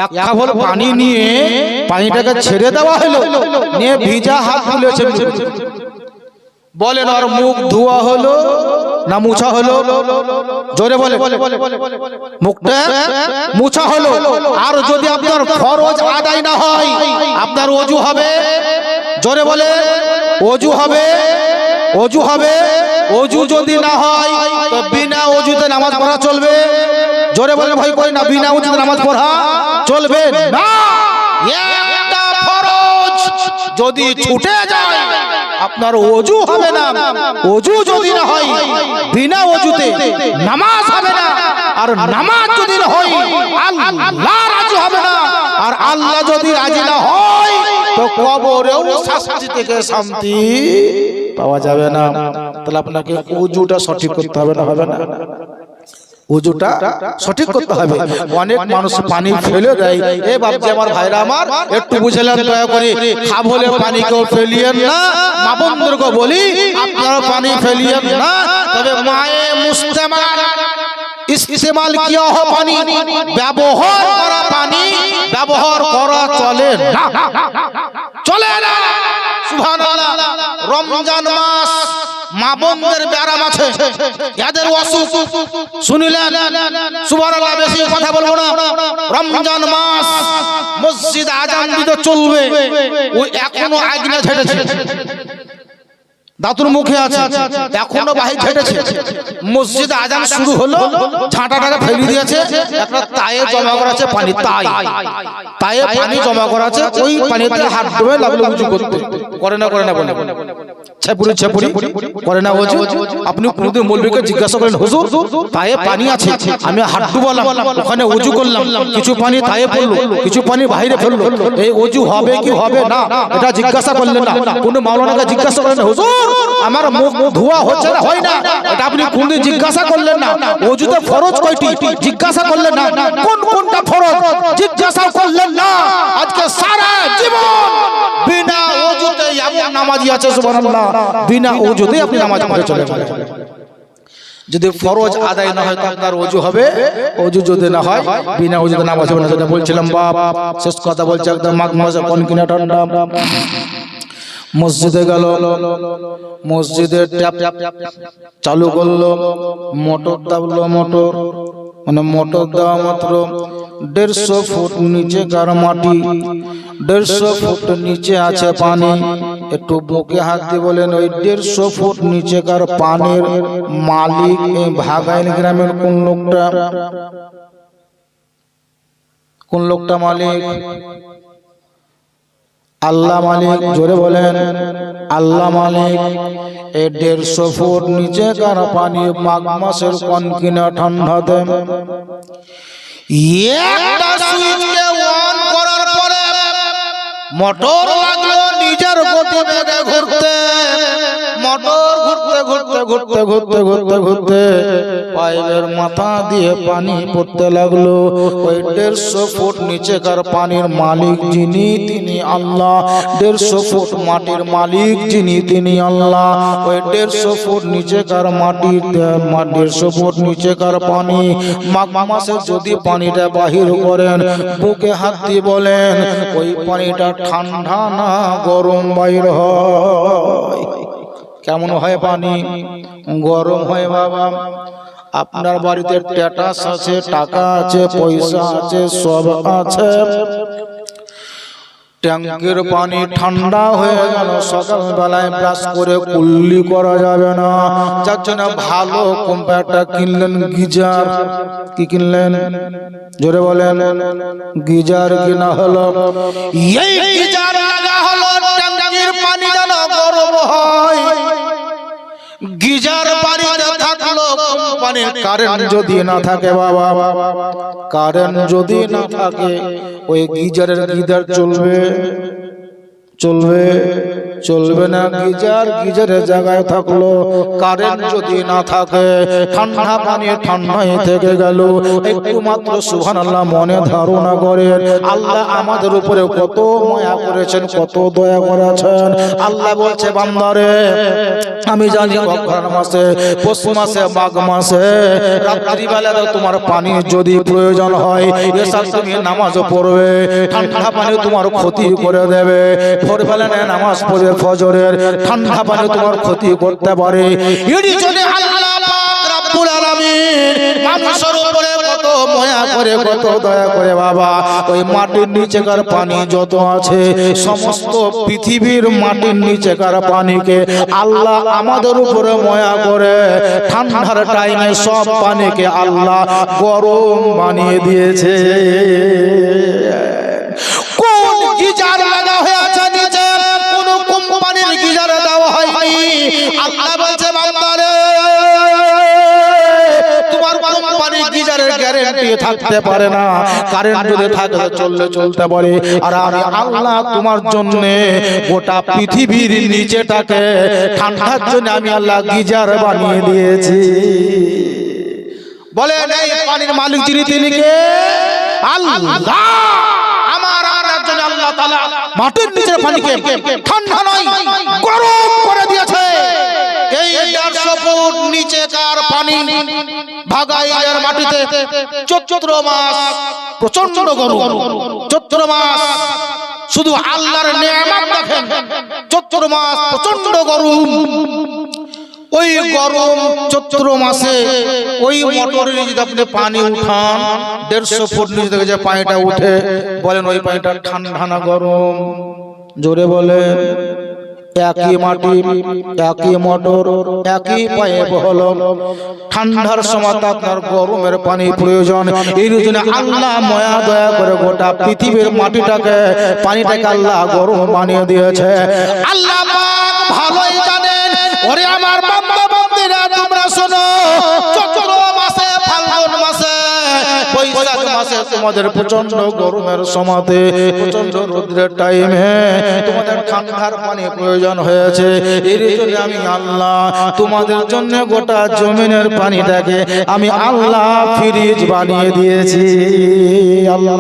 এক কাপ পানি নিয়ে পানিটাকে ছেড়ে দেওয়া হলো, নিয়ে ভিজা হাত তুলেছে। বলেন আর মুখ ধোয়া হলো না মুছা হলো? জোরে বলে। মুখটা মুছা হলো। আর যদি আপনার ফরজ আদায় না হয় আপনার ওযু হবে? জোরে বলে। ওযু হবে? ওযু হবে? ওযু যদি না হয় তো বিনা ওযুতে নামাজ পড়া চলবে? জোরে বলে ভাই কই না বিনা ওযুতে নামাজ পড়া চলবে না। একটা ফরজ যদি ছুটে যায় আপনার ওযু হবে না। ওযু যদি না হয় বিনা ওযুতে নামাজ হবে না। আর নামাজ যদি না হয় আল্লাহ রাজি হবে না। আর আল্লাহ যদি রাজি না হয় তো কবরেও শাস্তি থেকে শান্তি পাওয়া যাবে না। তাহলে আপনাকে ওযুটা সঠিক করতে হবে না? হবে না? ওযুটা সঠিক করতে হবে। অনেক মানুষ পানি ফেলে দেয়। এ বাপজি আমার ভাইরা আমার একটু বুঝলেন দয়া করে, খাব হলে পানি কেউ ফেলিয়েন না। মা বোনদেরকে বলি আপনারা পানি ফেলিয়েন না। তবে মায়ে মুস্তেমাল ইস্তেমাল কিয়া হো পানি, ব্যবহার করা পানি ব্যবহার করা চলে না, চলে না। সুবহানাল্লাহ। রমজান মাস মা বোনদের ব্যারাম আছে, এদের অসুখ শুনিলেন? সুবহানাল্লাহ। বেশি কথা বলবো না। রমজান মাস মসজিদ আজান দিতে চলবে, ওই এখনো আগুনে ঝেড়েছে, দাতুর মুখে আছে, এখনো বাহির ঝেড়েছে। মসজিদ আজান শুরু হলো, ঝাঁটাটাকে ফেলে দিয়েছে, একটা তায়ে জমা করা আছে পানি, তায়ে পানি জমা করা আছে, ওই পানিতে হাত ধুয়ে লাগলো উযু করতে। করে না? করে না? বলে ছেপুরি ছেপুরি করে না ওযু? আপনি কোনদিন মৌলভীকে জিজ্ঞাসা করেন হুজুর তায়ে পানি আছে, আমি হাত ডুবালাম, ওখানে ওযু করলাম, কিছু পানি তায়ে পড়লো, কিছু পানি বাইরে ফেললো, এই ওযু হবে কি হবে না এটা জিজ্ঞাসা করলেন না? কোন মাওলানাকে জিজ্ঞাসা করেন হুজুর আমার মুখ ধোয়া হচ্ছে না হয় না, এটা আপনি কোনদিন জিজ্ঞাসা করলেন না? ওযুতে ফরজ কয়টি জিজ্ঞাসা করলেন না? কোন কোনটা ফরজ জিজ্ঞাসা করলেন না? আজকে সারা জীবন বিনা ওযুতে এমন নামাজি আছে সুবহানাল্লাহ, বিনা ওযুতে আপনি নামাজ পড়ে চলে যাবেন। যদি ফরজ আদায় না হয় তো আপনার ওযু হবে, ওযু যদি না হয় বিনা ওযুতে নামাজ হবে না। যেটা বলছিলাম বাপ, শেষ কথা বলছি একদম মাঘ মাসে কোন কিনা ঠান্ডা, মসজিদে গেল, মসজিদের ট্যাপ চালু করলো, মোটর দাবলো, মোটর মানে মোটর দেওয়া মাত্র 150 ফুট নিচে কার মাটি, 150 ফুট নিচে আছে পানি। একটু বুকে হাত দিয়ে বলেন ওই 150 ফুট নিচে কার পানির মালিক এই ভাগাইল গ্রামের কোন লোকটা? কোন লোকটা মালিক? আল্লাহ মালিক। জোরে বলেন আল্লাহ মালিক। এই 150 ফুট নিচে কার পানি মাঘ মাসের কনকিনা ঠান্ডাতে একটা সুইচকে অন করার পরে মোটর লাগলো নিজের গতিবেগে ঘুরতে, মোটর ঘুরতে ঘুরতে ঘুরতে ঘুরতে ঘুরতে ঘুরতে পাইপের মাথা দিয়ে পানি পড়তে লাগলো। ওই 150 ফুট নিচেকার পানির মালিক যিনি তিনি আল্লাহ, 150 ফুট মাটির মালিক যিনি তিনি আল্লাহ। ওই 150 ফুট নিচেকার মাটির 150 ফুট নিচেকার পানি মাঘ মাসে যদি পানিটা বাহির করেন, বুকে হাত দিয়ে বলেন ওই পানিটা ঠান্ডা না গরম বাইর হয়? কেমন হয় পানি? গরম হয় বাবা। আপনার বাড়িতে স্ট্যাটাস আছে, টাকা আছে, পয়সা আছে, সব আছে, ট্যাঙ্কের পানি ঠান্ডা হয়ে গেল, সকালবেলায় ব্রাশ করে কুল্লি করা যাবে না, যার জন্য ভালো কম্পিউটার কিনলেন, গিজার। কি কিনলেন? জোরে বলেন। গিজার কিনা হলো। এই গিজার লাগা হলো ট্যাঙ্কের পানি যেন গরম হয়। গিজার পানিতে থাকলো কোম্পানির কারেন্ট যদি না থাকে বাবা, কারেন্ট যদি না থাকে ওই গিজারের গিজার চলবে? চলবে? চলবে না। গিজারের জায়গায় থাকলো, কারেন্ট যদি না থাকে ঠান্ডা পানি ঠান্ডায় থেকে গেল। একটু মাত্র সুবহানাল্লাহ মনে ধারণা করেন, আল্লাহ আমাদের উপরে কত মায়া করেছেন, কত দয়া করেছেন। আল্লাহ বলছে বান্দারে, আমি জানি অঘ্রাণ মাসে, পৌষ মাসে, মাঘ মাসে রাত্রি বেলা তোমার পানি যদি প্রয়োজন হয়, এসা তুমি নামাজ পড়বে, ঠান্ডা পানি তোমার ক্ষতি করে দেবে। ভোরবেলা নামাজ পড়ে ফজরের, ঠান্ডা পানি তোমার ক্ষতি করতে পারে। এরই জন্য আল্লাহ পাক রব্বুল আলামিন মানুষের উপরে কত মায়া করে, কত দয়া করে বাবা। ওই মাটির নিচেকার পানি যত আছে, সমস্ত পৃথিবীর মাটির নিচেকার পানিকে আল্লাহ আমাদের উপরে মায়া করে ঠান্ডার টাইমে সব পানিকে আল্লাহ গরম বানিয়ে দিয়েছে। কোন গিজার লাগা হয়ে আছে নিচে, কোন কোম্পানির গিজার দেওয়া হয়নি। আল্লাহ বলছে বান্দারে, তোমার কোম্পানির গিজারের গ্যারান্টি থাকতে পারে না, কারেন্ট যদি থাকে চলতে পারে। আর আমি আল্লাহ তোমার জন্য গোটা পৃথিবীর নিচেটাকে ঠান্ডার জন্য আমি আল্লাহ গিজার বানিয়ে দিয়েছি। বলে এই পানির মালিক যিনি, তিনি কে? আল্লাহ। আমার জন্য আল্লাহ তাআলা মাটির নিচের পানিকে ঠান্ডা নয় গরম করে দিয়েছে। এই 150 ফুট নিচেকার পানি ভাগাইলের মাটিতে চৈত্র মাস প্রচন্ড গরম। চৈত্র মাস শুধু আল্লাহর নিয়ামত দেখেন, চৈত্র মাস প্রচন্ড গরম। ওই গরম চৈত্র মাসে ওই মোটরের যদি আপনি পানি উঠান, 150 ফুট নিচে থেকে যে পানিটা উঠে, বলেন ওই পানিটা ঠান্ডা না গরম? জোরে বলেন। একই মাটি, একই মোটর, একই পাইপ হলো, ঠান্ডার সময় আপনার গরমের পানি প্রয়োজন। এই জন্য আল্লাহ মায়া দয়া করে গোটা পৃথিবীর মাটিটাকে, পানিটাকে আল্লাহ গরম বানিয়ে দিয়েছে। আল্লাহ পাক ভালোই জানেন। ওরে আমার বান্দা বান্দীরা, তোমরা শোনো, চৈত্র মাসে, ফাল্গুন মাসে, বৈশাখ মাসে তোমাদের প্রচন্ড গরমের সময়তে, প্রচন্ড রোদের টাইমে তোমাদের ঠান্ডার পানি প্রয়োজন হয়েছে। এর জন্য আমি আল্লাহ তোমাদের জন্য গোটা জমিনের পানিটাকে আমি আল্লাহ ফ্রিজ বানিয়ে দিয়েছি। আল্লাহ